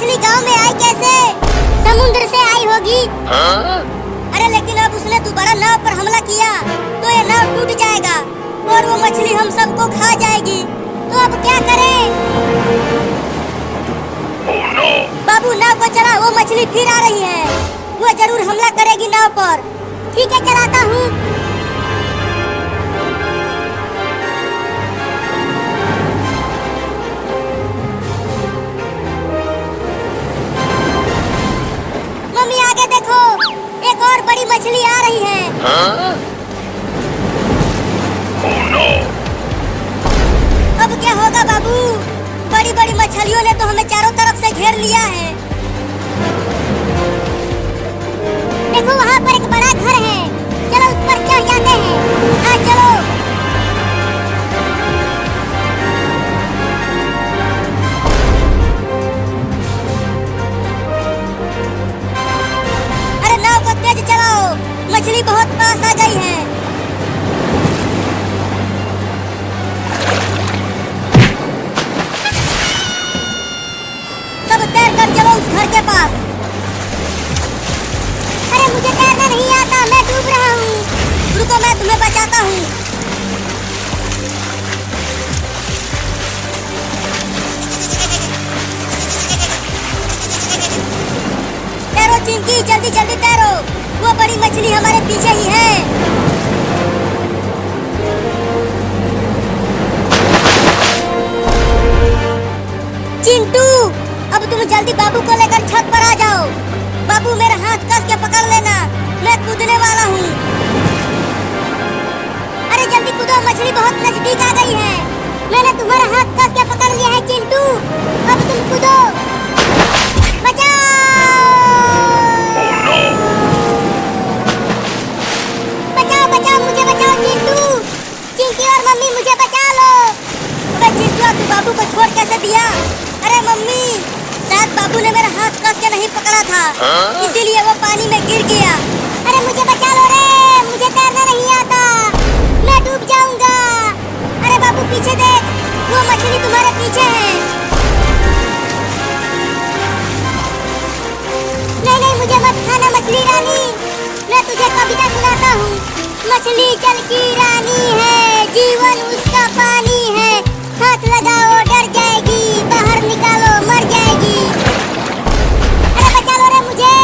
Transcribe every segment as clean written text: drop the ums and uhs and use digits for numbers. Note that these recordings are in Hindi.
मछली गांव में आई कैसे? समुद्र से आई होगी। अरे लेकिन अब उसने दोबारा नाव पर हमला किया तो ये नाव टूट जाएगा और वो मछली हम सबको खा जाएगी। तो अब क्या करें? Oh, no. बाबू नाव को चला, वो मछली फिर आ रही है। वो जरूर हमला करेगी नाव पर। ठीक है, चलाता हूँ। मम्मी आगे देखो, एक और बड़ी मछली आ रही है। Oh, no. अब क्या होगा बाबू? बड़ी बड़ी मछलियों ने तो हमें चारों तरफ से घेर लिया है। देखो वहाँ पर एक बड़ा घर है, चलो उस पर चढ़ जाते हैं। हाँ चलो। अरे नाव को तेज चलाओ, मछली बहुत पास आ गई है। सब तैर कर चलो उस घर के पास। अरे मुझे तैरना नहीं आता, मैं डूब रहा हूँ। रुको, मैं तुम्हें बचाता हूँ। तैरो चिंकी, जल्दी जल्दी तैरो, वो बड़ी मछली हमारे पीछे ही है। चिंटू, अब तुम जल्दी बाबू को लेकर छत पर आ जाओ। बाबू मेरा हाथ कस के पकड़ लेना, मैं कूदने वाला हूँ। अरे जल्दी कूदो, मछली बहुत नजदीक आ गई है। मैंने तुम्हारा हाथ कस के पकड़ लिया है चिंटू, अब तुम कूदो। बचाओ! Oh, no. बचाओ बचाओ, मुझे बचाओ चिंटू। चिंकी और मम्मी मुझे बचा लो। अबे चिंटू, तू बाबू को छोड़ कैसे दिया? अरे मम्मी, शायद बाबू ने मेरा हाथ कस के नहीं पकड़ा था, इसीलिए वो पानी में गिर गया। अरे मुझे बचा लो रे, मुझे तैरना नहीं आता, मैं डूब जाऊंगा। अरे बाबू पीछे देख, वो मछली तुम्हारे पीछे है। नहीं नहीं, मुझे मत खाना मछली रानी, मैं तुझे कविता सुनाता हूँ। मछली जल की रानी है, जीवन उसका पानी है, हाथ लगाओ डर जाएगी, बाहर निकालो मर जाएगी। अरे बचा लो रे मुझे।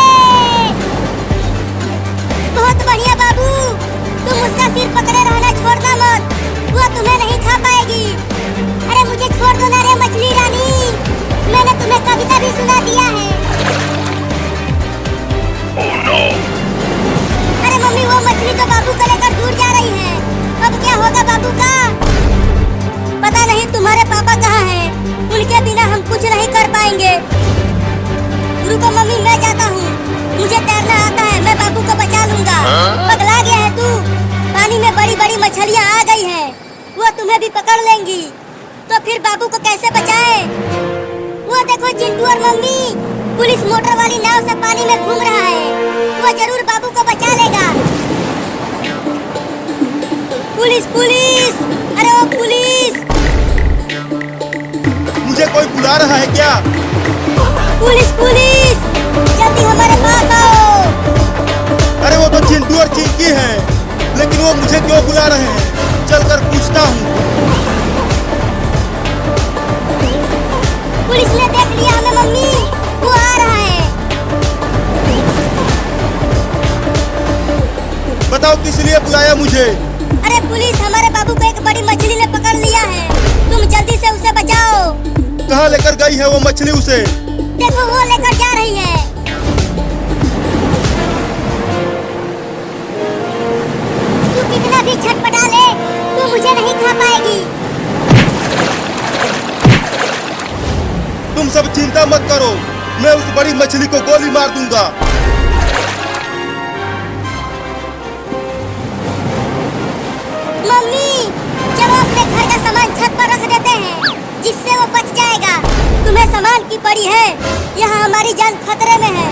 बहुत बढ़िया बाबू, तुम उसका सिर पकड़े रहना, छोड़ना मत, वो तुम्हें नहीं खा पाएगी। अरे मुझे छोड़ दो ना रे मछली रानी, मैंने तुम्हें कविता भी सुना दिया है। Oh, no. अरे मम्मी, वो मछली तो बाबू को लेकर दूर जा रही है, अब क्या होगा बाबू का? पता नहीं तुम्हारे पापा कहाँ हैं, उनके बिना हम कुछ नहीं कर पाएंगे। रुको मम्मी, मैं जाता हूँ, मुझे तैरना आता है, मैं बाबू को बचा लूंगा। पगला गया है तू? पानी में बड़ी बड़ी मछलियाँ आ गई हैं, वो तुम्हें भी पकड़ लेंगी, तो फिर बाबू को कैसे बचाए? वो देखो चिंटू और मम्मी, पुलिस मोटर वाली नाव से पानी में घूम रहा है, वो जरूर बाबू को बचा लेगा। पुलिस पुलिस, अरे ओ पुलिस! मुझे कोई बुला रहा है क्या? पुलिस पुलिस, जल्दी हमारे पास आओ। अरे वो तो चिंटू और चिंकी हैं, लेकिन वो मुझे क्यों बुला रहे हैं? चलकर पूछता हूँ। पुलिस ने देख लिया हमें मम्मी, वो आ रहा है। बताओ किस लिए बुलाया मुझे? अरे पुलिस, हमारे बाबू को एक बड़ी मछली ने पकड़ लिया है, तुम जल्दी से उसे बचाओ। कहाँ लेकर गई है वो मछली उसे? देखो वो लेकर जा रही है। तू कितना भी छटपटा ले, तू मुझे नहीं खा पाएगी। तुम सब चिंता मत करो, मैं उस बड़ी मछली को गोली मार दूंगा। मम्मी, चलो अपने घर का सामान छत पर रख देते हैं, जिससे वो बच जाएगा। तुम्हें सामान की पड़ी है, यहाँ हमारी जान खतरे में है।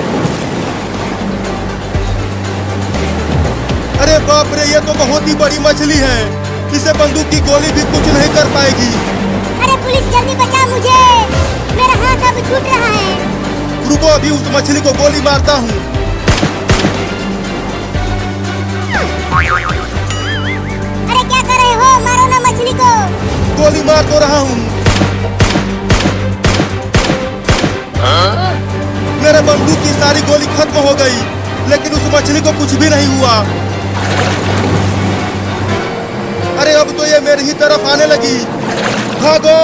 अरे बाप रे, ये तो बहुत ही बड़ी मछली है, इसे बंदूक की गोली भी कुछ नहीं कर पाएगी। अरे पुलिस, जल्दी बचा मुझे, मेरा हाथ अब छूट रहा है। रुको, अभी उस मछली को गोली मारता हूँ। अरे क्या कर रहे हो? मारो ना मछली को। गोली मार तो रहा हूँ। मेरे बंदूक की सारी गोली खत्म हो गई, लेकिन उस मछली को कुछ भी नहीं हुआ। अरे अब तो ये मेरी ही तरफ आने लगी। भागो!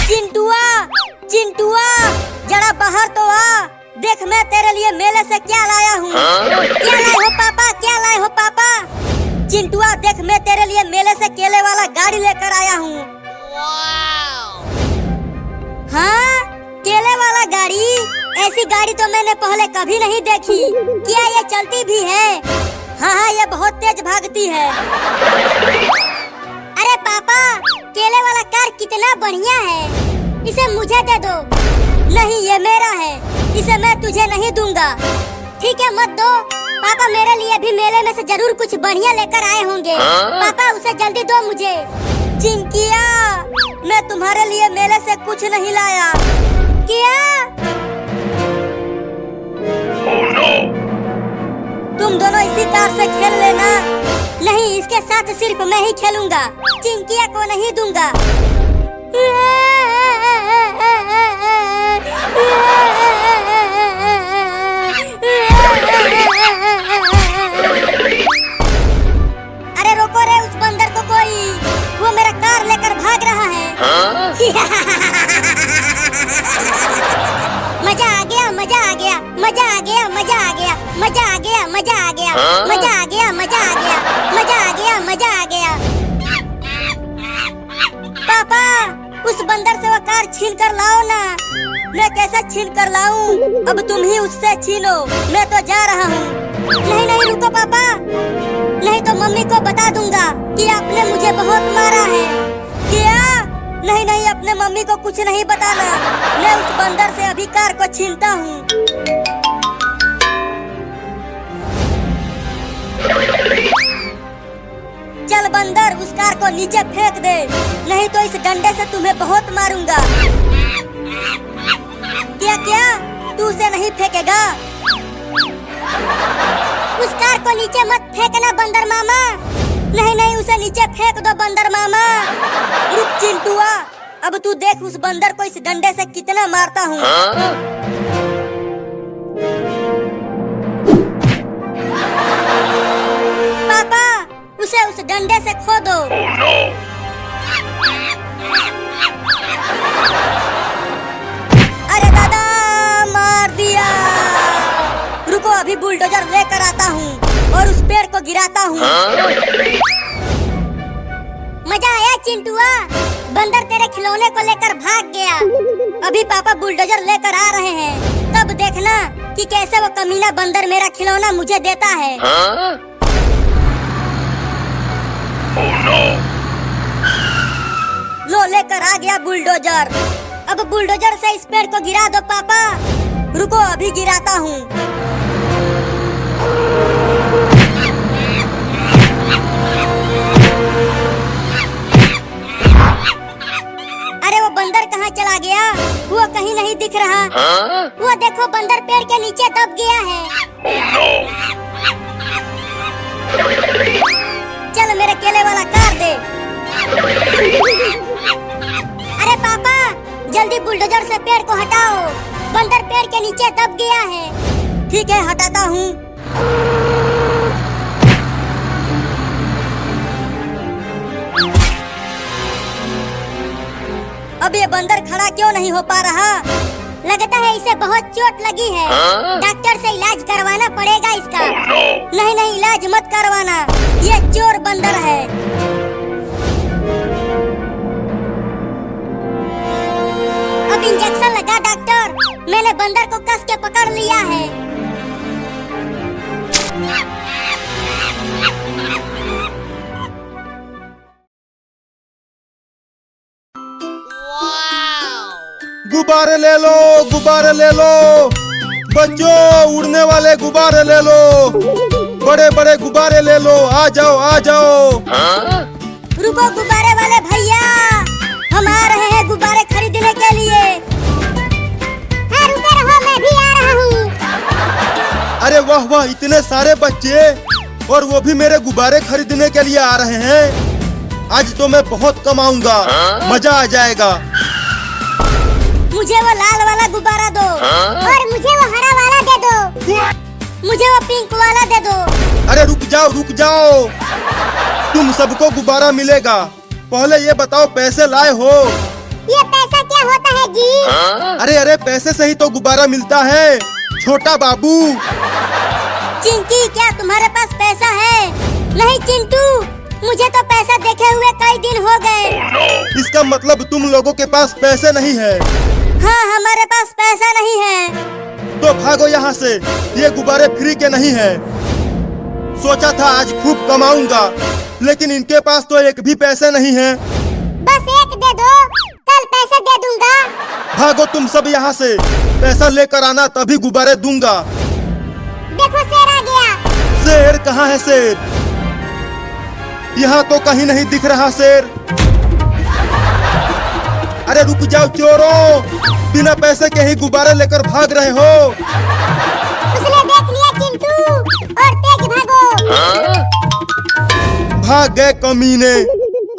चिंटुआ, चिंटुआ, जरा बाहर तो आ। देख मैं तेरे लिए मेले से क्या लाया हूँ। क्या लाए हो पापा? क्या लाए हो पापा? चिंटुआ देख, मैं तेरे लिए मेले से केले वाला गाड़ी लेकर आया हूँ। हाँ, केले वाला गाड़ी? ऐसी गाड़ी तो मैंने पहले कभी नहीं देखी। क्या ये चलती भी है? हाँ हाँ, ये बहुत तेज भागती है। अरे पापा, केले वाला कार कितना बढ़िया है। इसे मुझे दे दो। नहीं, ये मेरा है, इसे मैं तुझे नहीं दूंगा। ठीक है, मत दो। पापा मेरे लिए भी मेले में से जरूर कुछ बढ़िया लेकर आए होंगे। पापा उसे जल्दी दो मुझे। चिंकिया, मैं तुम्हारे लिए मेले से कुछ नहीं लाया। क्या? Oh no! तुम दोनों इसी कार से खेल लेना। नहीं, इसके साथ सिर्फ मैं ही खेलूंगा, चिंकिया को नहीं दूंगा। अरे रोको रे उस बंदर को कोई, वो मेरा कार लेकर भाग रहा है। मजा आ गया, मजा आ गया, मजा आ गया, मजा आ गया, मजा आ गया, मजा आ गया, मजा आ गया, मजा आ गया, मजा आ गया, मजा आ गया। पापा, उस बंदर से वो कार छीन कर लाओ ना। मैं कैसे छीन कर लाऊं? अब तुम ही उससे छीनो, मैं तो जा रहा हूँ। नहीं नहीं, रुको पापा, नहीं तो मम्मी को बता दूंगा कि आपने मुझे बहुत मारा है। क्या? नहीं नहीं, अपने मम्मी को कुछ नहीं बताना। मैं उस बंदर से अभी कार को छीनता हूँ। चल बंदर, उस कार को नीचे फेंक दे, नहीं तो इस डंडे से तुम्हें बहुत मारूंगा। क्या क्या? तू उसे नहीं फेंकेगा? उस कार को नीचे मत फेंकना बंदर मामा। नहीं नहीं, उसे नीचे फेंक दो बंदर मामा। रुक चिंटुआ, अब तू देख उस बंदर को इस डंडे से कितना मारता हूँ। पापा, उसे उस डंडे से खो दो। Oh no! अरे दादा, मार दिया। रुको, अभी बुलडोजर लेकर आता हूँ और उस पेड़ को गिराता हूँ। मजा आया चिंटुआ? बंदर तेरे खिलौने को लेकर भाग गया। अभी पापा बुलडोजर लेकर आ रहे हैं, तब देखना कि कैसे वो कमीना बंदर मेरा खिलौना मुझे देता है। Oh no! लो, लेकर आ गया बुलडोजर। अब बुलडोजर से इस पेड़ को गिरा दो पापा। रुको, अभी गिराता हूँ। अरे वो बंदर कहाँ चला गया? वो कहीं नहीं दिख रहा। वो देखो, बंदर पेड़ के नीचे दब गया है। Oh no! चल मेरे केले वाला कार दे। अरे पापा, जल्दी बुलडोजर से पेड़ को हटाओ, बंदर पेड़ के नीचे दब गया है। ठीक है, हटाता हूँ। अब ये बंदर खड़ा क्यों नहीं हो पा रहा? लगता है इसे बहुत चोट लगी है। डॉक्टर से इलाज करवाना पड़ेगा इसका। नहीं नहीं, इलाज मत करवाना, ये चोर बंदर है। अब इंजेक्शन लगा डॉक्टर। मैंने बंदर को कस के पकड़ लिया है। गुब्बारे ले लो, गुब्बारे ले लो। बच्चों, उड़ने वाले गुब्बारे ले लो, बड़े बड़े गुब्बारे ले लो। आ जाओ, आ जाओ। रुको गुब्बारे वाले भैया, हम आ रहे हैं गुब्बारे खरीदने के लिए। हाँ रुके रहो, मैं भी आ रहा हूँ। अरे वाह वाह, इतने सारे बच्चे, और वो भी मेरे गुब्बारे खरीदने के लिए आ रहे हैं। आज तो मैं बहुत कमाऊंगा, मजा आ जाएगा। मुझे वो लाल वाला गुब्बारा दो, और मुझे वो हरा वाला दे दो, मुझे वो पिंक वाला दे दो। अरे रुक जाओ, रुक जाओ, तुम सबको गुब्बारा मिलेगा। पहले ये बताओ, पैसे लाए हो? ये पैसा क्या होता है जी? अरे अरे, पैसे से ही तो गुब्बारा मिलता है, छोटा बाबू। चिंकी, क्या तुम्हारे पास पैसा है? नहीं चिंटू, मुझे तो पैसा देखे हुए कई दिन हो गए। Oh no! इसका मतलब तुम लोगों के पास पैसे नहीं है? हाँ, हमारे पास पैसा नहीं है। तो भागो यहाँ से, ये गुब्बारे फ्री के नहीं है। सोचा था आज खूब कमाऊंगा, लेकिन इनके पास तो एक भी पैसे नहीं है। बस एक दे दो, कल पैसे दे दूंगा। भागो तुम सब यहाँ से, पैसा लेकर आना तभी गुब्बारे दूंगा। देखो शेर आ गया। शेर कहाँ है शेर? यहाँ तो कहीं नहीं दिख रहा शेर। अरे रुक जाओ चोरों, बिना पैसे के ही गुब्बारे लेकर भाग रहे हो। उसने देख लिया चिंटू, और तेज भागो। भाग गए कमीने,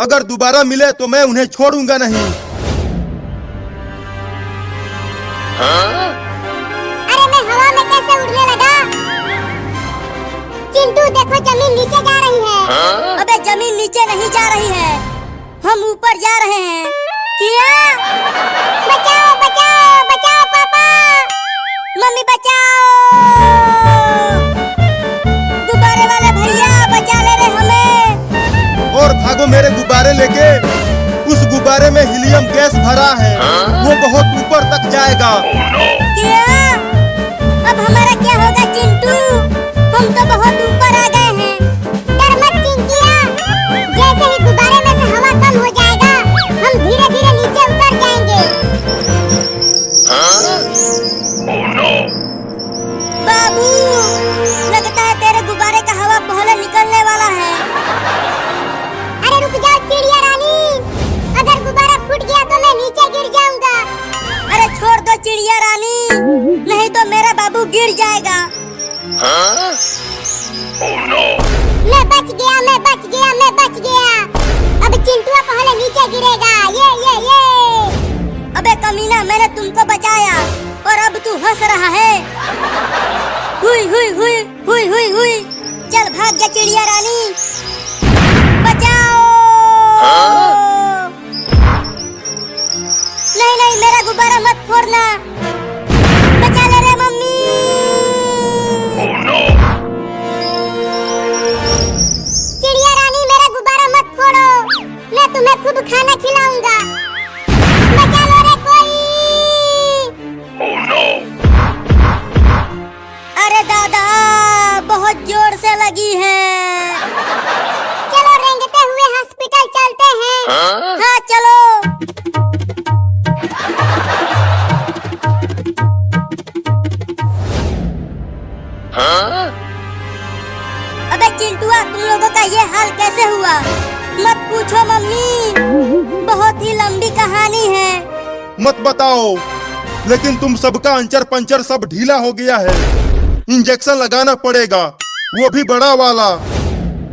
अगर दोबारा मिले तो मैं उन्हें छोड़ूंगा नहीं। अरे मैं हवा में कैसे उड़ने लगा? चिंटू देखो, जमीन नीचे जा रही है। अबे जमीन नीचे नहीं जा रही है, हम ऊपर जा रहे हैं। क्या? बचाओ बचाओ बचाओ पापा, मम्मी बचाओ। गुब्बारे वाले भैया बचा ले रहे हमें। और भागो मेरे गुब्बारे लेके। उस गुब्बारे में हीलियम गैस भरा है, वो बहुत ऊपर तक जाएगा। Oh no! क्या? अब हमारा क्या होगा चिंटू? हम तो बहुत ऊपर आ गए हैं। डर मत चिंकिया, जैसे ही गुब्बारे में से हवा कम हो जाएगा, हम धीरे धीरे नीचे उतर जाएंगे। Oh no! बाबू, लगता है तेरे गुब्बारे का हवा पहले निकलने वाला है। अरे रुक जाओ चिड़िया रानी, अगर गुब्बारा फूट गया तो मैं नीचे गिर जाऊंगा। अरे छोड़ दो चिड़िया रानी, नहीं तो मेरा बाबू गिर जाएगा। Oh no! मैं बच गया, मैं बच गया, मैं बच गया। अब चिंटुआ पहले नीचे गिरेगा। ये। अबे कमीना, मैंने तुमको बचाया और अब तू हंस रहा है। हुई हुई हुई हुई हुई हुई, चल भाग जा चिड़िया रानी, बचाओ। नहीं नहीं, मेरा गुब्बारा मत फोड़ना, बचा ले रे मम्मी। Oh no! चिड़िया रानी, मेरा गुब्बारा मत फोड़ो, मैं तुम्हें खूब खाना खिलाऊंगा। बचा लो रे कोई। Oh no! अरे दादा, बहुत जोर से लगी है। चलो रेंगते हुए हॉस्पिटल चलते हैं। हाँ चलो। अबे चिंटुआ, तुम लोगों का ये हाल कैसे हुआ? मत पूछो मम्मी, बहुत ही लंबी कहानी है। मत बताओ, लेकिन तुम सबका अंचर पंचर सब ढीला हो गया है। इंजेक्शन लगाना पड़ेगा, वो भी बड़ा वाला।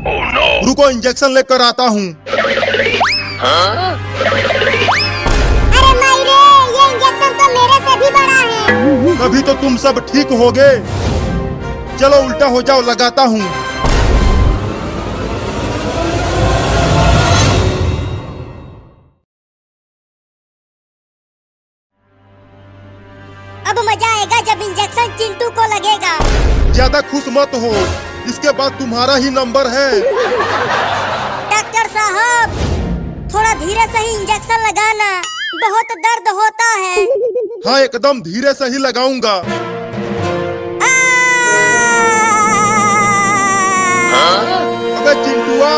Oh no! रुको, इंजेक्शन लेकर आता हूँ। अरे मायरे, ये इंजेक्शन तो मेरे से भी बड़ा है। तभी तो तुम सब ठीक हो गए। चलो उल्टा हो जाओ, लगाता हूँ। अब मजा आएगा जब इंजेक्शन चिंटू को लगेगा। ज्यादा खुश मत हो, इसके बाद तुम्हारा ही नंबर है। डॉक्टर साहब, थोड़ा धीरे से ही इंजेक्शन लगाना, बहुत दर्द होता है। हाँ, एकदम धीरे से ही लगाऊंगा। अबे चिंटुआ,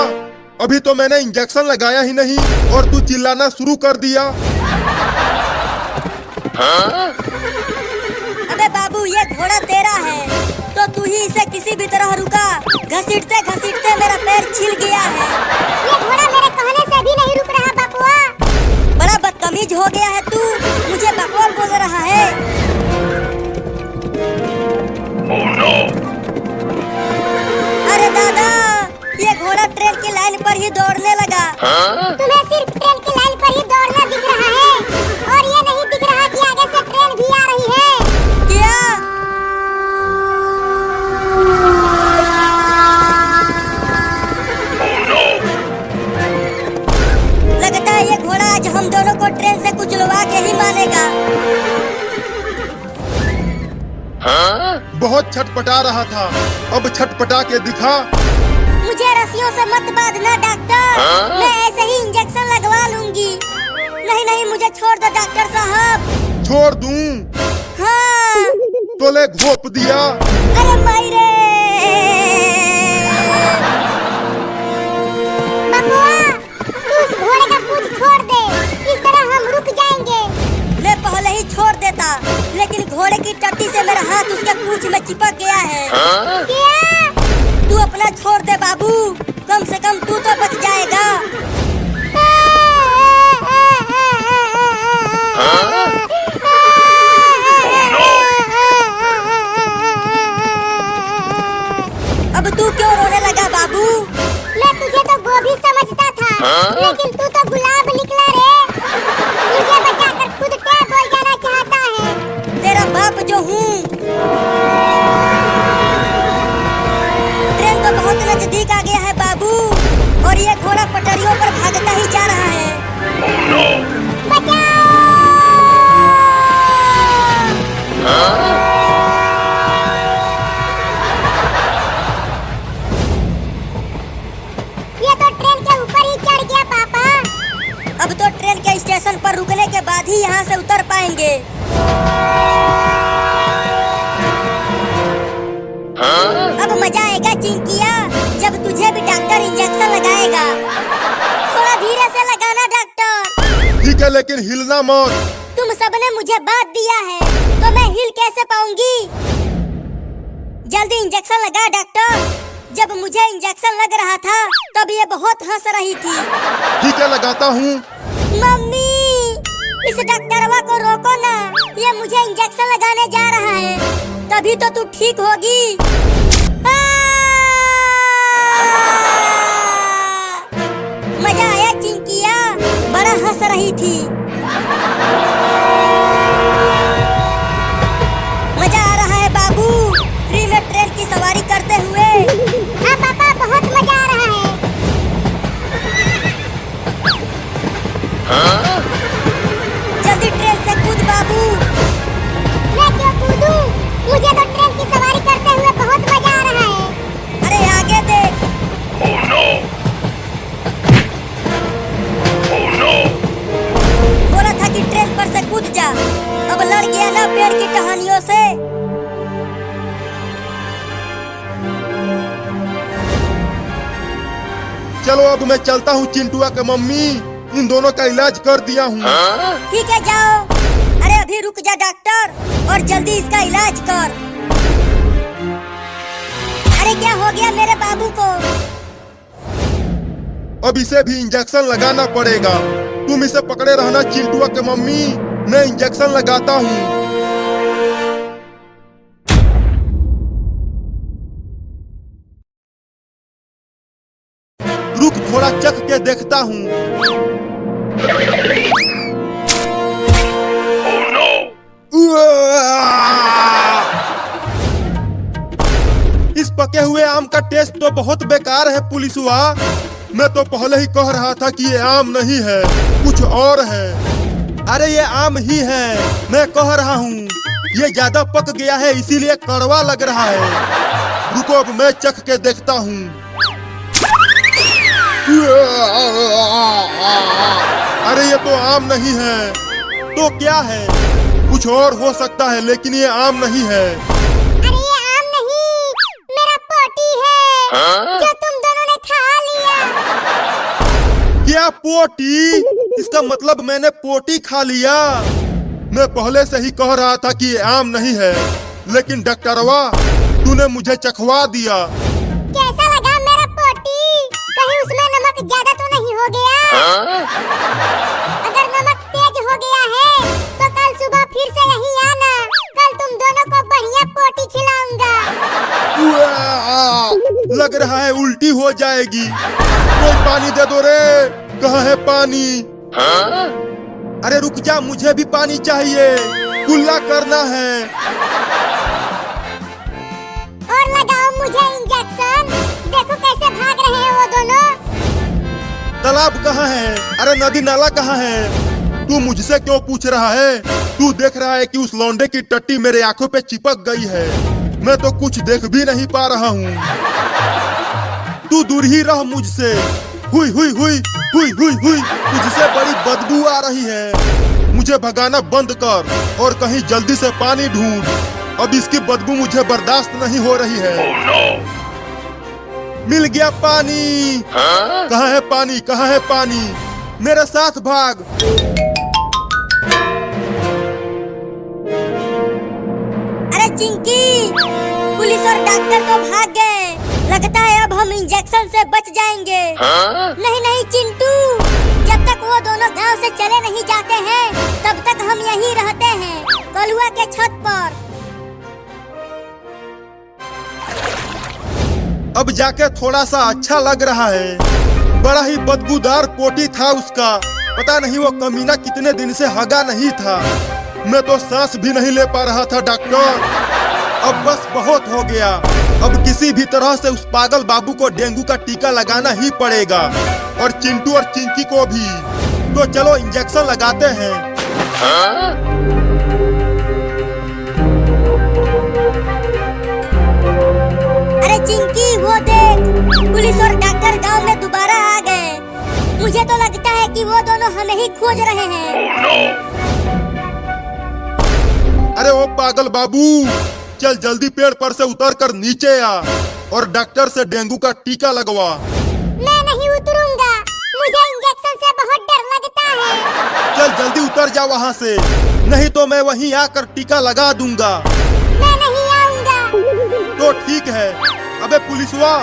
अभी तो मैंने इंजेक्शन लगाया ही नहीं और तू चिल्लाना शुरू कर दिया। अबे बाबू, ये घोड़ा तेरा है तो तू ही इसे किसी भी तरह रुका। घसीटते घसीटते मेरा पैर छिल गया है। ये घोड़ा मेरे कहने से भी नहीं रुक रहा बापुआ। बड़ा बदतमीज हो गया है तू, मुझे बकवास बोल रहा है। Oh no! अरे दादा, ये घोड़ा ट्रेन की लाइन पर ही दौड़ने लगा। तुम्हें सिर्फ ट्रेन की लाइन पर ही दौड़ना दिख रहा है और ये नहीं दिख रहा कि आगे से ट्रेन भी आ रही है। क्या? Oh no! लगता है ये घोड़ा आज हम दोनों को ट्रेन से कुचलवा के ही मानेगा। बहुत छटपटा रहा था, अब छटपटा के दिखा। मुझे रस्सियों से मत बांधना डॉक्टर, मैं ऐसे ही इंजेक्शन लगवा लूंगी। नहीं नहीं, मुझे छोड़ दो डॉक्टर साहब। छोड़ दूं हाँ। तो ले घोप दिया। अरे मायरे! बापुआ, तू उस घोड़े का पूंछ छोड़ दे, इस तरह हम रुक जाएंगे। मैं पहले ही छोड़ देता, लेकिन घोड़े की टट्टी से मेरा हाथ उसके पूंछ में चिपक गया है। क्या? तू अपना छोड़ दे बाबू, कम से कम तू तो बच जाएगा। अब तू क्यों रोने लगा बाबू? मैं तुझे तो गोभी समझता था, लेकिन तू तो गुलाब निकला रे। मुझे बचाकर खुद क्या बोल जाना चाहता है? तेरा बाप जो हूँ। ट्रेन तो बहुत नजदीक आ गया है बाबू, और ये घोड़ा पटरियों पर भागता ही जा रहा है। Oh no! बचाओ! ये तो ट्रेन के ऊपर ही चढ़ गया पापा। अब तो ट्रेन के स्टेशन पर रुकने के बाद ही यहाँ से उतर पाएंगे। अब मजा आएगा चिंकिया, जब तुझे भी डॉक्टर इंजेक्शन लगाएगा। थोड़ा धीरे से लगाना डॉक्टर। ठीक है, लेकिन हिलना मत। तुम सबने मुझे बात दिया है, तो मैं हिल कैसे पाऊंगी? जल्दी इंजेक्शन लगा डॉक्टर। जब मुझे इंजेक्शन लग रहा था तब ये बहुत हंस रही थी। ठीक है, लगाता हूँ। मम्मी, इस डॉक्टरवा को रोको ना, ये मुझे इंजेक्शन लगाने जा रहा है, तभी तो तू ठीक होगी। मजा आया चिंकिया, बड़ा हंस रही थी। मजा आ रहा है बाबू, फ्री में ट्रेन की सवारी करते हुए। हाँ पापा, बहुत मजा आ रहा है। जल्दी ट्रेन से कूद बाबू। मैं क्यों कूदूं? मुझे तो ट्रेन की सवारी करते हुए बहुत मजा आ रहा है। अरे आगे देख। Oh no! Oh no! बोला था कि ट्रेन पर से कूद जा, अब लड़ गया ना पेड़ की टहनियों से। चलो अब मैं चलता हूँ चिंटुआ के मम्मी, इन दोनों का इलाज कर दिया हूँ। ठीक है, जाओ। अरे अभी रुक जा डॉक्टर, और जल्दी इसका इलाज कर। अरे क्या हो गया मेरे बाबू को? अब इसे भी इंजेक्शन लगाना पड़ेगा। तुम इसे पकड़े रहना चिंटुआ के मम्मी, मैं इंजेक्शन लगाता हूँ। रुक, थोड़ा चख के देखता हूँ। Oh no! इस पके हुए आम का टेस्ट तो बहुत बेकार है पुलिसवा। मैं तो पहले ही कह रहा था कि ये आम नहीं है, कुछ और है। अरे ये आम ही है, मैं कह रहा हूँ। ये ज्यादा पक गया है इसीलिए कड़वा लग रहा है। रुको अब मैं चख के देखता हूँ। अरे ये तो आम नहीं है, तो क्या है? कुछ और हो सकता है, लेकिन ये आम नहीं है। अरे ये आम नहीं, मेरा पोटी है जो तुम दोनों ने खा लिया। क्या पोटी? इसका मतलब मैंने पोटी खा लिया। मैं पहले से ही कह रहा था कि ये आम नहीं है, लेकिन डॉक्टरवा तूने मुझे चखवा दिया। कैसा लगा मेरा पोटी? कहीं उसमें नमक ज्यादा तो नहीं हो गया? अगर नमक तेज हो गया है तो कल सुबह फिर से यहीं आना। कल तुम दोनों को बढ़िया पोटी खिलाऊंगा। उआ, लग रहा है उल्टी हो जाएगी। कोई पानी दे दो रे। कहाँ है पानी? अरे रुक जा, मुझे भी पानी चाहिए। कुल्ला करना है। और लगाओ मुझे इंजेक्शन। देखो कैसे भाग रहे हैं वो दोनों। तालाब कहाँ है? अरे नदी नाला कहाँ है? तू मुझसे क्यों पूछ रहा है? तू देख रहा है कि उस लौंडे की टट्टी मेरे आंखों पे चिपक गई है। मैं तो कुछ देख भी नहीं पा रहा हूँ। तू दूर ही रह मुझसे। हुई हुई हुई हुई हुई हुई, तुझसे बड़ी बदबू आ रही है। मुझे भगाना बंद कर और कहीं जल्दी से पानी ढूंढ। अब इसकी बदबू मुझे बर्दाश्त नहीं हो रही है। Oh no! मिल गया पानी। कहाँ है पानी? कहाँ है पानी? मेरे साथ भाग। अरे चिंकी, पुलिस और डॉक्टर तो भाग गए। लगता है अब हम इंजेक्शन से बच जाएंगे। नहीं नहीं चिंटू, जब तक वो दोनों गांव से चले नहीं जाते हैं तब तक हम यहीं रहते हैं, कलुआ के छत पर। अब जाके थोड़ा सा अच्छा लग रहा है। बड़ा ही बदबूदार पोटी था उसका। पता नहीं वो कमीना कितने दिन से हगा नहीं था। मैं तो सांस भी नहीं ले पा रहा था डॉक्टर। अब बस बहुत हो गया। अब किसी भी तरह से उस पागल बाबू को डेंगू का टीका लगाना ही पड़ेगा, और चिंटू और चिंकी को भी। तो चलो इंजेक्शन लगाते हैं। अरे चिंकी, वो देख, पुलिस और डॉक्टर गांव में दोबारा आ गए। मुझे तो लगता है कि वो दोनों हमें ही खोज रहे हैं। Oh no! अरे ओ पागल बाबू, चल जल्दी पेड़ पर से उतर कर नीचे आ और डॉक्टर से डेंगू का टीका लगवा। मैं नहीं उतरूंगा। मुझे इंजेक्शन से बहुत डर लगता है। चल जल्दी उतर जा वहाँ से, नहीं तो मैं वहीं आकर टीका लगा दूंगा। मैं नहीं आऊंगा। तो ठीक है। अबे पुलिसवा,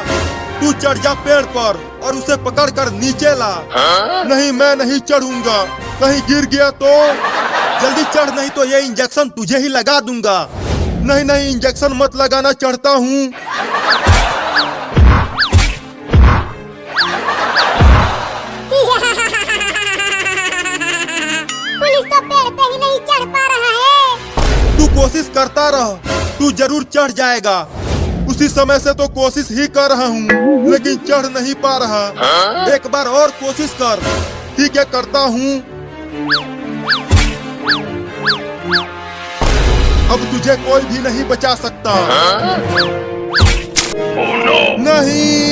तू चढ़ जा पेड़ पर और उसे पकड़ कर नीचे ला। नहीं, मैं नहीं चढ़ूंगा। कहीं गिर गया तो? जल्दी चढ़, नहीं तो ये इंजेक्शन तुझे ही लगा दूंगा। नहीं नहीं, इंजेक्शन मत लगाना, चढ़ता हूँ। पुलिस तो पेड़ पे ही नहीं चढ़ पा रहा है। तू कोशिश करता रह, तू जरूर चढ़ जाएगा। उसी समय से तो कोशिश ही कर रहा हूँ, लेकिन चढ़ नहीं पा रहा। एक बार और कोशिश कर। ठीक है, करता हूँ। अब तुझे कोई भी नहीं बचा सकता। Oh no! नहीं।